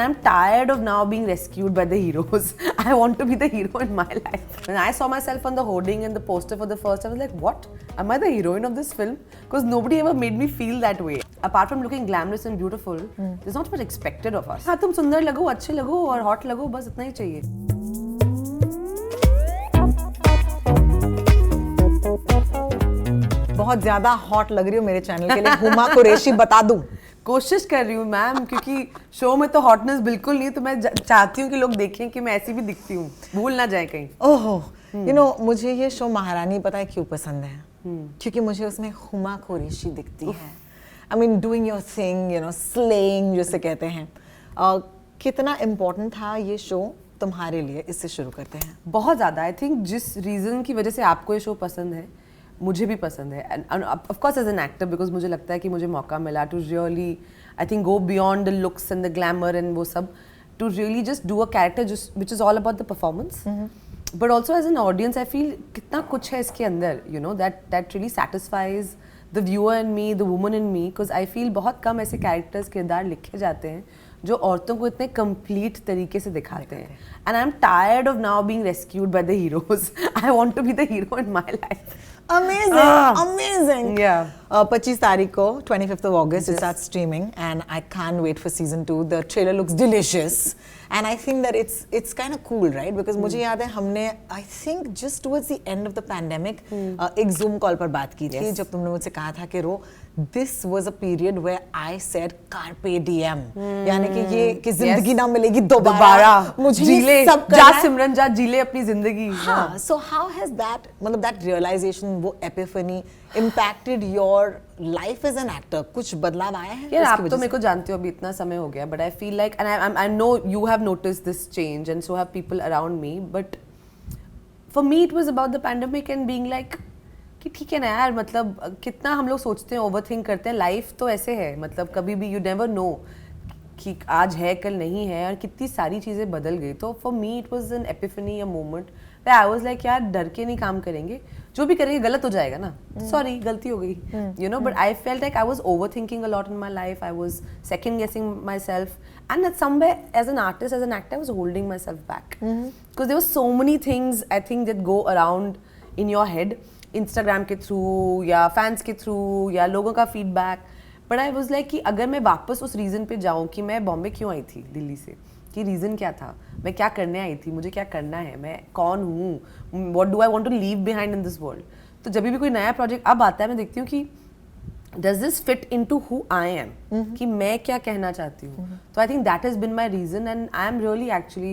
I'm tired of now being rescued by the heroes. I want to be the hero in my life. When I saw myself on the hoarding and the poster for the first, I was like, what? Am I the heroine of this film? Because nobody ever made me feel that way. Apart from looking glamorous and beautiful, there's not much expected of us. हाँ तुम सुंदर लगो, अच्छे लगो और hot लगो, बस इतना ही चाहिए. बहुत ज्यादा हॉट लग रही हो मेरे चैनल के लिए. हुमा कुरैशी बता दूं. कोशिश कर रही हूँ मैम, क्योंकि शो में तो हॉटनेस बिल्कुल नहीं, तो मैं चाहती हूँ कि लोग देखें कि मैं ऐसी भी दिखती हूँ, भूल ना जाए कहीं. ओहो, यू नो मुझे ये शो महारानी पता है क्यों पसंद है? क्योंकि मुझे उसमें हुमा कुरैशी दिखती है. I mean doing your thing, you know, slaying जिसे कहते हैं. कितना इम्पोर्टेंट था ये शो तुम्हारे लिए? इससे शुरू करते हैं. बहुत ज़्यादा. आई थिंक जिस रीज़न की वजह से आपको ये शो पसंद है, मुझे भी पसंद है. And of course as an actor, because मुझे लगता है कि मुझे मौका मिला to really, I think, go beyond the looks and the glamour and वो सब, to really just do a character which is all about the performance. But also as an audience I feel कितना कुछ है इसके अंदर, you know, that really satisfies the viewer in me, the woman in me. Because I feel बहुत कम ऐसे characters, किरदार लिखे जाते हैं जो औरतों को इतने कंप्लीट तरीके से दिखाते हैं. And I am tired of now being rescued by the heroes. I want to be the hero in my life. Amazing, amazing. Yeah. 25 तारीख को 25th of August it starts streaming and I can't wait for season 2. The trailer looks delicious and I think that it's kind of cool, right? Because मुझे याद है हमने I think just towards the end of the pandemic एक Zoom call पर बात की थी जब तुमने मुझसे कहा था कि रो this was a period where I said carpe diem, यानी कि ये कि जिंदगी ना मिलेगी दोबारा, मुझे जीले, सब जा सिमरन जा, जीले अपनी जिंदगी. हाँ. So how has that, मतलब that realization, वो epiphany impacted your life as an actor? कुछ बदलाव आया है? यार आप तो मेरे को जानते हो, अभी इतना समय हो गया, but I feel like, and I know you have noticed this change and so have people around me, but for me it was about the pandemic and being like कि ठीक है ना यार, मतलब कितना हम लोग सोचते हैं, ओवरथिंक करते हैं. लाइफ तो ऐसे है, मतलब कभी भी यू नेवर नो कि आज है कल नहीं है, और कितनी सारी चीज़ें बदल गई. तो for me it was an Epiphany, a moment way I was like यार डर के नहीं काम करेंगे, जो भी करेंगे गलत हो जाएगा ना, सॉरी गलती हो गई, you know. But I felt like I was over thinking a lot in my life. I was second guessing myself and that somewhere as an artist, as an actor, I was holding myself back because there were so many things I think that go around in your head, Instagram के through या fans के through या लोगों का feedback. But I was like कि अगर मैं वापस उस रीज़न पे जाऊँ कि मैं बॉम्बे क्यों आई थी दिल्ली से, कि रीज़न क्या था, मैं क्या करने आई थी, मुझे क्या करना है, मैं कौन हूँ, what do I want to leave behind in this world. तो जब भी कोई नया प्रोजेक्ट अब आता है, मैं देखती हूँ कि does this fit into who I am, कि मैं क्या कहना चाहती हूँ. So I think that has been my reason and I am really actually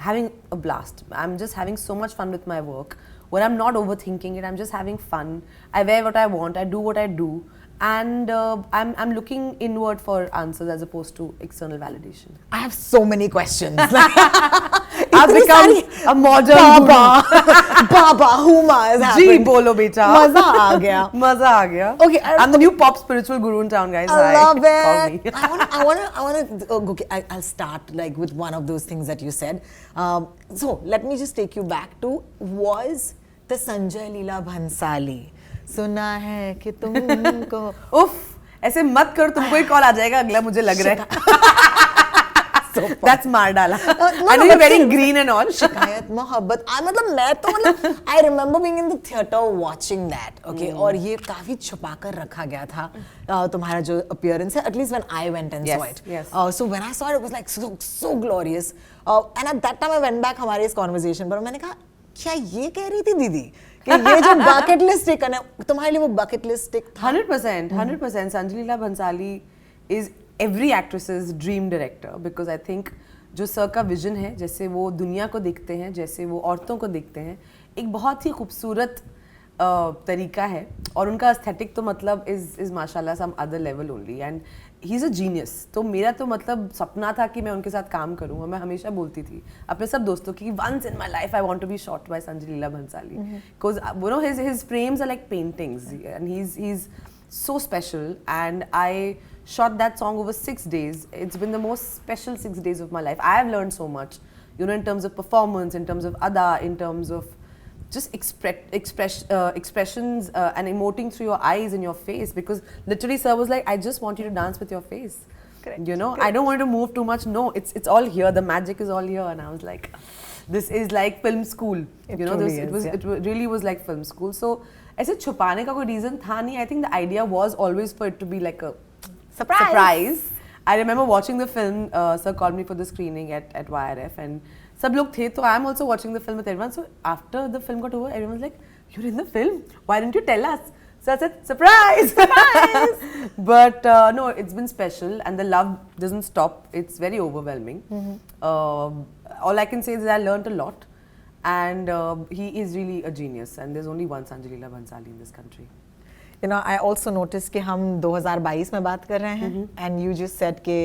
having a blast. I'm just having so much fun with my work where I'm not overthinking it. I'm just having fun. I wear what I want. I do what I do. And I'm looking inward for answers as opposed to external validation. I have so many questions. I've become a modern Baba, Huma is happening. जी बोलो बेटा. मजा आ गया. मजा आ गया. Okay, I'm the new pop spiritual guru in town, guys. I love Call me. it. I want to. Okay, I'll start like with one of those things that you said. So let me just take you back to, was the Sanjay Leela Bhansali. सुना है कि तुमको उफ, ऐसे मत करो, तुमको ही call आ जाएगा अगला, मुझे लग रहा है. That's मार डाला. I know you're very green and all. शिकायत मोहब्बत, मतलब मैं तो मतलब I remember being in the theater watching that, okay, और ये काफी छुपा कर रखा गया था तुम्हारा जो appearance है, at least when I went and saw it. Yes. So when I saw it, it was like so glorious. And at that time I went back हमारे इस conversation पर, मैंने कहा क्या ये कह रही थी दीदी कि ये जो bucket list टिक है तुम्हारे लिए, वो bucket list टिक था? 100%. Sanjay Leela Bhansali is every actress's dream director because I think जो सर का विजन है, जैसे वो दुनिया को देखते हैं, जैसे वो औरतों को देखते हैं, एक बहुत ही खूबसूरत तरीका है. और उनका एस्थेटिक तो मतलब इज माशाल्लाह some other level only, and he is a genius. तो मेरा तो मतलब सपना था कि मैं उनके साथ काम करूँ, और मैं हमेशा बोलती थी अपने सब दोस्तों की, once in my life I want to be shot by Sanjay Leela Bhansali, because you know his frames are like paintings and he is so special. And I shot that song over 6 days. It's been the most special 6 days of my life. I have learned so much, you know, in terms of performance, in terms of ada, in terms of just expressions and emoting through your eyes and your face, because literally sir was like, I just want you to dance with your face. Correct. You know, I don't want to move too much. No, it's all here. The magic is all here. And I was like, this is like film school. It You know, truly it is, yeah. really was like film school. So ऐसे छुपाने का कोई reason था नहीं. I think the idea was always for it to be like a surprise. I remember watching the film. Sir called me for the screening at YRF, and सब लोग थे. So I'm also watching the film with everyone. So after the film got over, everyone was like, "You're in the film. Why didn't you tell us?" So I said, "Surprise, surprise!" But no, it's been special, and the love doesn't stop. It's very overwhelming. All I can say is I learned a lot, and he is really a genius. And there's only one Sanjay Leela Bhansali in this country. You know, I also noticed कि हम 2022 में बात कर रहे हैं, and you just said कि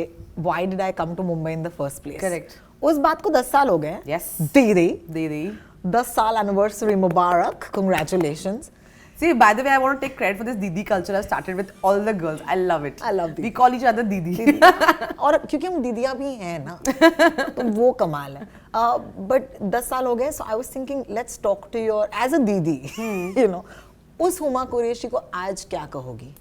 why did I come to Mumbai in the first place? Correct. उस बात को 10 साल हो गए. Yes. दीदी. 10 साल anniversary Mubarak. Congratulations. See, by the way, I want to take credit for this Didi culture I started with all the girls. I love it. I love Didi. We call each other Didi. और क्योंकि हम दीदियाँ भी हैं ना, तो वो कमाल है. But 10 साल हो गए, so I was thinking, let's talk to your as a दीदी, you know, उस हुमा कुरैशी को आज क्या कहोगी?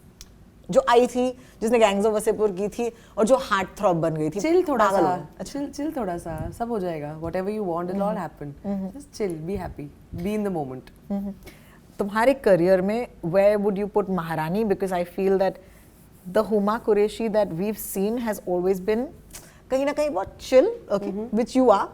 जो आई थी, जिसने गैंग्स ऑफ वसेपुर की थी और जो हार्ट थ्रॉब बन गई थी. Chill थोड़ा पागल सा. हो. Chill थोड़ा सा. सब हो जाएगा. Whatever you want, it'll all happen. Just chill. Be happy. Be in the moment. तुम्हारे करियर में where would you put महारानी? Because I feel that the Huma Qureshi that we've seen has always been कहीं ना कहीं बहुत chill, okay, which you are,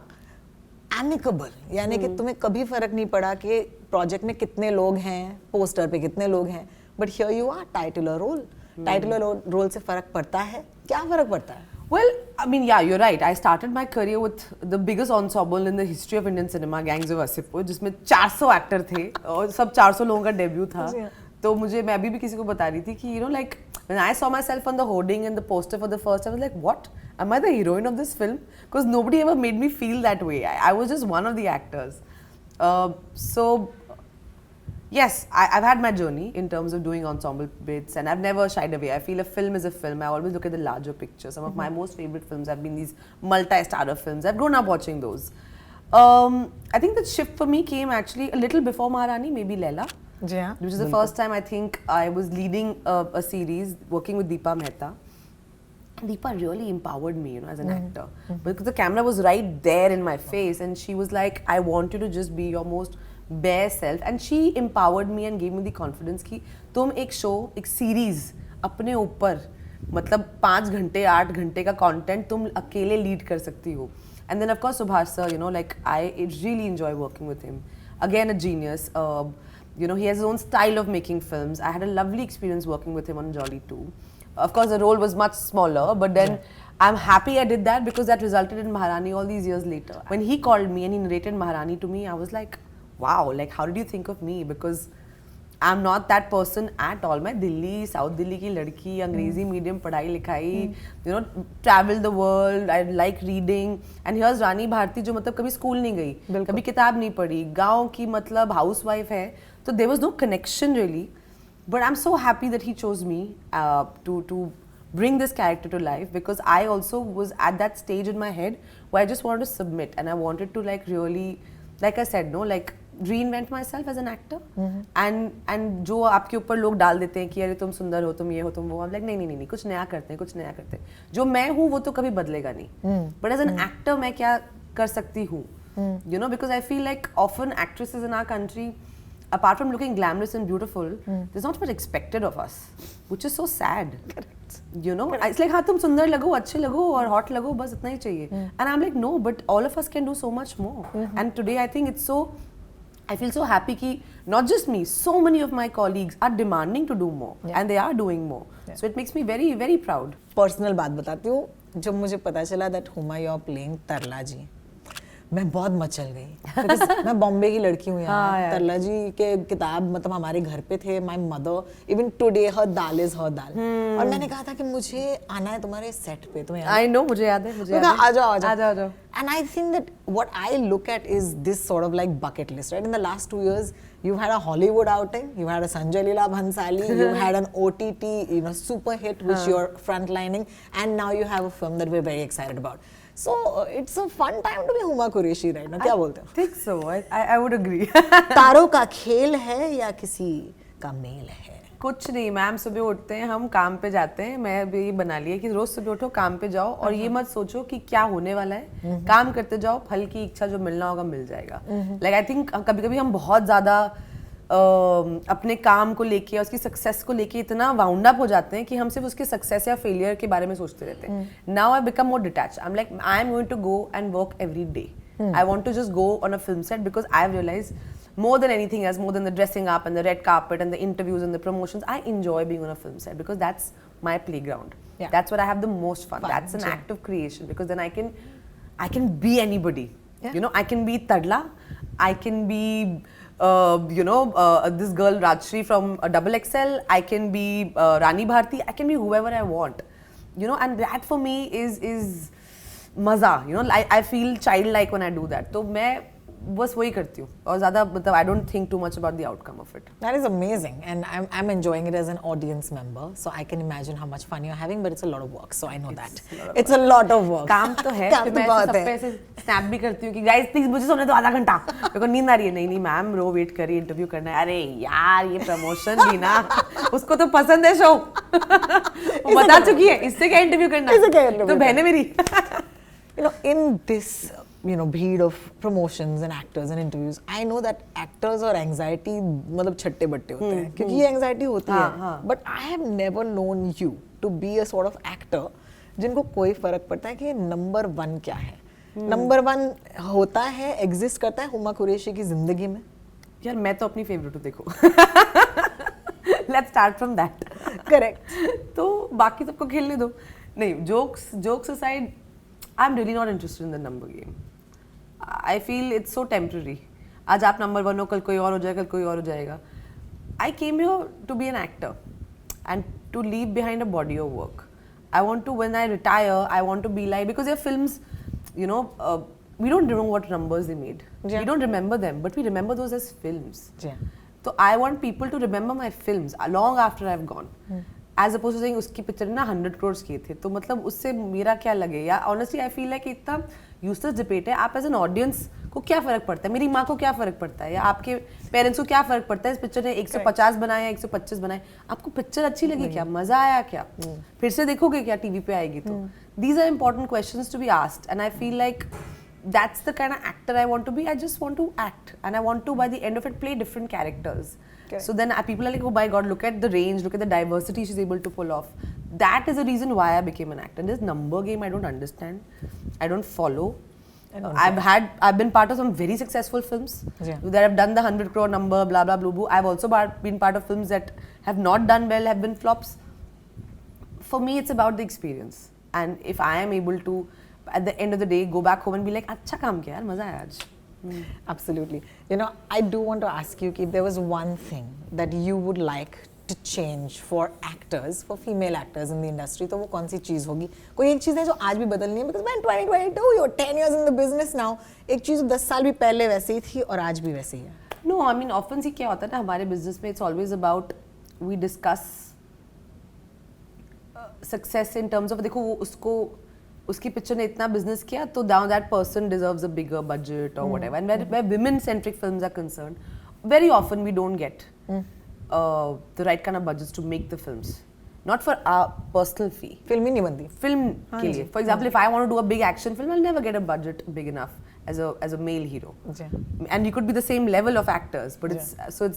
amicable. यानी कि तुम्हें कभी फर्क नहीं पड़ा कि प्रोजेक्ट में कितने लोग हैं, पोस्टर पे कितने लोग हैं, but here you are, titular role. Titular role से फर्क पड़ता है? क्या फर्क पड़ता है? Well, I mean, yeah, you're right. I started my career with the biggest ensemble in the history of Indian cinema, Gangs of Wasseypur, जिसमें 400 actor थे और सब 400 लोगों का डेब्यू था. तो मुझे मैं अभी भी किसी को बता रही थी कि you know, like when I saw myself on the hoarding and the poster for the first, I was like, what? Am I the heroine of this film? Because nobody ever made me feel that way. I was just one of the actors. So yes, I've had my journey in terms of doing ensemble bits, and I've never shied away. I feel a film is a film. I always look at the larger picture. Some of my most favorite films have been these multi-starrer films. I've grown up watching those. I think the shift for me came actually a little before Maharani, maybe Laila. Yeah. Which is the first time I think I was leading a series, working with Deepa Mehta. Deepa really empowered me, you know, as an actor. Because the camera was right there in my face, and she was like, I want you to just be your most bare self, and she empowered me and gave me the confidence कि तुम एक show, एक series अपने ऊपर मतलब 5 घंटे 8 घंटे का कंटेंट तुम अकेले लीड कर सकती हो. And then of course Subhash sir, you know, like I really enjoy working with him. Again a genius. You know, he has his own style of making films. I had a lovely experience working with him on Jolly 2. Of course the role was much smaller, but then I'm happy I did that because that resulted in Maharani all these years later. When he called me and he narrated Maharani to me, I was like, wow, like how did you think of me? Because I'm not that person at all. मैं Delhi, south Delhi की लड़की, अंग्रेजी medium पढ़ाई लिखाई, you know, travel the world, I like reading, and here's रानी भारती जो मतलब कभी school नहीं गई, कभी किताब नहीं पढ़ी, गांव की मतलब हाउसवाइफ है, तो there was no connection really. But I'm so happy that he chose me to bring this character to life, because I also was at that stage in my head where I just wanted to submit and I wanted to like really, like I said, no, like reinvent myself as an actor. And जो आपके ऊपर लोग डाल देते हैं कि अरे तुम सुंदर हो, तुम ये हो, तुम वो, I'm like नहीं, कुछ नया करते हैं, कुछ नया करते हैं. जो मैं हूँ वो तो कभी बदलेगा नहीं. But as an actor मैं क्या कर सकती हूँ? You know, because I feel like often actresses in our country, apart from looking glamorous and beautiful, there's not much expected of us, which is so sad. Correct. You know, it's like हाँ तुम सुंदर लगो, अच्छे लगो और hot लगो, बस इतना ही चाहिए. And I'm like no, but all of us can do so much more. And today I think it's so, I feel so happy कि not just me, so many of my colleagues are demanding to do more, and they are doing more. So it makes me very, very proud. Personal बात बताती हूँ, जब मुझे पता चला that Huma you are playing तरला जी, मैं बहुत मचल गई. Because मैं बॉम्बे की लड़की हूँ यार. तरला जी के किताब मतलब हमारे घर पे थे. My mother, even today her dal is her dal. और मैंने कहा था कि मुझे आना है तुम्हारे सेट पे. तुम्हें I know, मुझे याद है. आ जाओ. आ जाओ. And I think that what I look at is this sort of like bucket list, right? In the last 2 years, you've had a Hollywood outing, you've had a Sanjay Leela Bhansali, you've had an OTT, you know, super hit which you're frontlining, and now you have a film that we're very excited about. So it's a fun time to be Huma Qureshi right now. क्या बोलते हो? I think so. I would agree. तारों का खेल है या किसी का मेल है? कुछ नहीं मैम, सुबह उठते हैं हम, काम पे जाते हैं। मैं अभी ये बना लिया कि रोज सुबह उठो, काम पे जाओ और ये मत सोचो कि क्या होने वाला है, काम करते जाओ, फल की इच्छा जो मिलना होगा मिल जाएगा। लाइक आई थिंक कभी कभी हम बहुत ज्यादा अपने काम को लेके और उसकी सक्सेस को लेके इतना वाउंड अप हो जाते हैं कि हम सिर्फ उसके सक्सेस या फेलियर के बारे में सोचते रहते हैं। Now I become more detach, I am like I am going to go and work every day. I want to just go on a film set because I've realized more than anything else, more than the dressing up and the red carpet and the interviews and the promotions, I enjoy being on a film set because that's my playground. Yeah. That's where I have the most fun. That's an act of creation because then I can be anybody. Yeah. You know, I can be Tadla, I can be this girl Rajshri from Double XL, I can be Rani Bharti, I can be whoever I want. You know, and that for me is मजा, you know, I feel child like when I do that. तो मैं बस वही करती हूँ और ज़्यादा मतलब I don't think too much about the outcome of it. That is amazing, and I'm enjoying it as an audience member, so I can imagine how much fun you're having, but it's a lot of work, so I know that it's a lot of work. काम तो है, काम फिर तो मैं बहुत सब है। पे ऐसे स्नैप भी करती हूँ कि गाइस प्लीज मुझे सोने दो आधा घंटा, मेरे को नींद आ रही है। नहीं मैम, रो वेट करिए, इंटरव्यू करना है। अरे यार ये प्रमोशन भी ना, उसको तो पसंद है शो, वो बता चुकी है, इससे क्या इंटरव्यू करना, तो बहन है मेरी। You know, in this, breed of promotions and actors and interviews, I know that actors और anxiety मतलब छट्टे बट्टे होते हैं, क्योंकि ये anxiety होती है। But I have never known you to be a sort of actor जिनको कोई फर्क पड़ता है कि ये नंबर 1 क्या है। नंबर 1 होता है, एग्जिस्ट करता है हुमा कुरैशी की जिंदगी में। यार मैं तो अपनी फेवरेट हूँ, देखो। Let's start from that. Correct. तो बाकी सबको खेलने दो। नहीं, jokes aside, I'm really not interested in the number game. I feel it's so temporary. आज आप नंबर 1 हो, कल कोई और हो जाएगा, कल कोई और हो जाएगा। I came here to be an actor and to leave behind a body of work. I want to, when I retire, I want to be like, because their films, we don't know what numbers they made. Yeah. We don't remember them, but we remember those as films. Yeah. So I want people to remember my films long after I've gone. As opposed to saying उसकी picture ना 100 crores किए थे, तो मतलब उससे मेरा क्या लगे। या ऑनेस्टली आई फील लाइक इतना यूजलेस डिबेट है। आप एज एन ऑडियंस को क्या फर्क पड़ता है, मेरी माँ को क्या फर्क पड़ता है, या आपके पेरेंट्स को क्या फर्क पड़ता है इस पिक्चर ने 150 बनाया 125 बनाए, आपको पिक्चर अच्छी लगी क्या, मजा आया क्या, फिर से देखोगे क्या टीवी पे आएगी तो। These are important questions to be asked and I feel like that's the kind of actor I want to be. I just want to act and I want to by the end of it play different characters. Okay. So then people are like, oh my god, look at the range, look at the diversity she's able to pull off. That is the reason why I became an actor. And this number game I don't understand, I don't follow. I've been part of some very successful films that have done the 100 crore number, blah blah blah blah. I've also been part of films that have not done well, have been flops. For me it's about the experience, and if I am able to at the end of the day go back home and be like, अच्छा काम किया यार, मजा आया आज। Absolutely. I do want to ask you if there was one thing that you would like to change for actors, for female actors in the industry, तो वो कौन सी चीज़ होगी? कोई एक चीज़ है जो आज भी बदलनी है? Because man, 2022, you're 10 years in the business now. एक चीज़ 10 साल भी पहले वैसी थी और आज भी वैसी है। No, I mean often सी क्या होता है ना हमारे business में, it's always about we discuss success in terms of, देखो वो उसकी पिक्चर ने इतना बिजनेस किया तो now that person deserves a bigger budget or whatever. And where women-centric films are concerned, very often we don't get the right kind of budgets to make the films. Not for our personal fee. Film ही नहीं बनती। Film के लिए, for example, if I want to do a big action film, I'll never get a budget big enough as a male hero. And you could be the same level of actors, but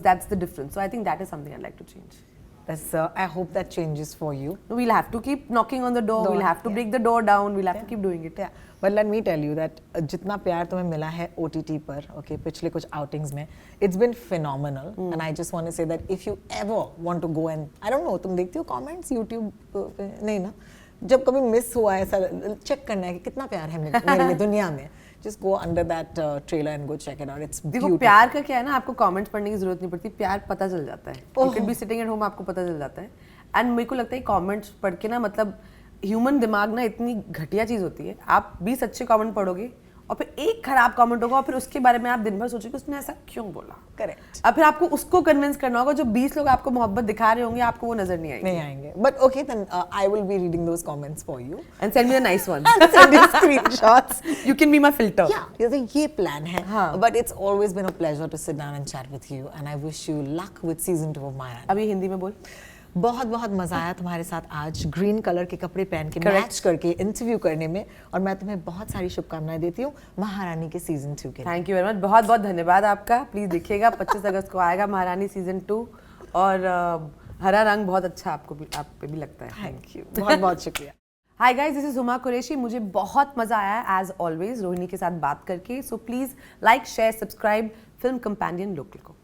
that's the difference. So I think that is something I'd like to change. I hope that changes for you. We'll have to keep knocking on the door. We'll have to break the door down. We'll have to keep doing it. Yeah. But let me tell you that जितना प्यार तुम्हें मिला है OTT पर, okay, पिछले कुछ outings में, it's been phenomenal. And I just want to say that if you ever want to go and, I don't know, तुम देखती हो comments YouTube पे? नहीं ना? जब कभी मिस हुआ ऐसा चेक करना है कि कितना प्यार है मेरे लिए दुनिया में, just go under that trailer and go check it out. It's beautiful. देखो प्यार का क्या है ना, आपको कमेंट्स पढ़ने की जरूरत नहीं पड़ती, प्यार पता चल जाता है। You could be sitting at home, आपको पता चल जाता है। एंड मेरे को लगता है कमेंट्स पढ़ के ना, मतलब ह्यूमन दिमाग ना इतनी घटिया चीज़ होती है, आप 20 अच्छे कमेंट पढ़ोगे और फिर एक खराब कमेंट होगा और फिर उसके बारे में आप दिन भर सोचोगे उसने ऐसा क्यों बोला। करेक्ट। अब फिर आपको उसको कन्विंस करना होगा, जो 20 लोग आपको मोहब्बत दिखा रहे होंगे आपको वो नजर नहीं आएंगे। But okay then I will be reading those comments for you and send me the nice ones, send you screenshots. You can be my filter. ये प्लान है। हाँ। But it's always been a pleasure to sit down and chat with you and I wish you luck with season 2 of Maharani. अभी हिंदी में बोल। बहुत बहुत मजा आया तुम्हारे साथ आज ग्रीन कलर के कपड़े पहन के Correct. मैच करके इंटरव्यू करने में, और मैं तुम्हें बहुत सारी शुभकामनाएं देती हूँ महारानी के सीजन 2 के लिए। थैंक यू वेरी मच, बहुत बहुत धन्यवाद आपका। प्लीज देखिएगा 25 अगस्त को आएगा महारानी सीजन 2 और हरा रंग बहुत अच्छा आपको भी, आप पे भी लगता है। थैंक यू, बहुत बहुत शुक्रिया। Hi guys, this is Huma Qureshi. मुझे बहुत मजा आया एज ऑलवेज रोहिणी के साथ बात करके। So please like share subscribe film companion local को।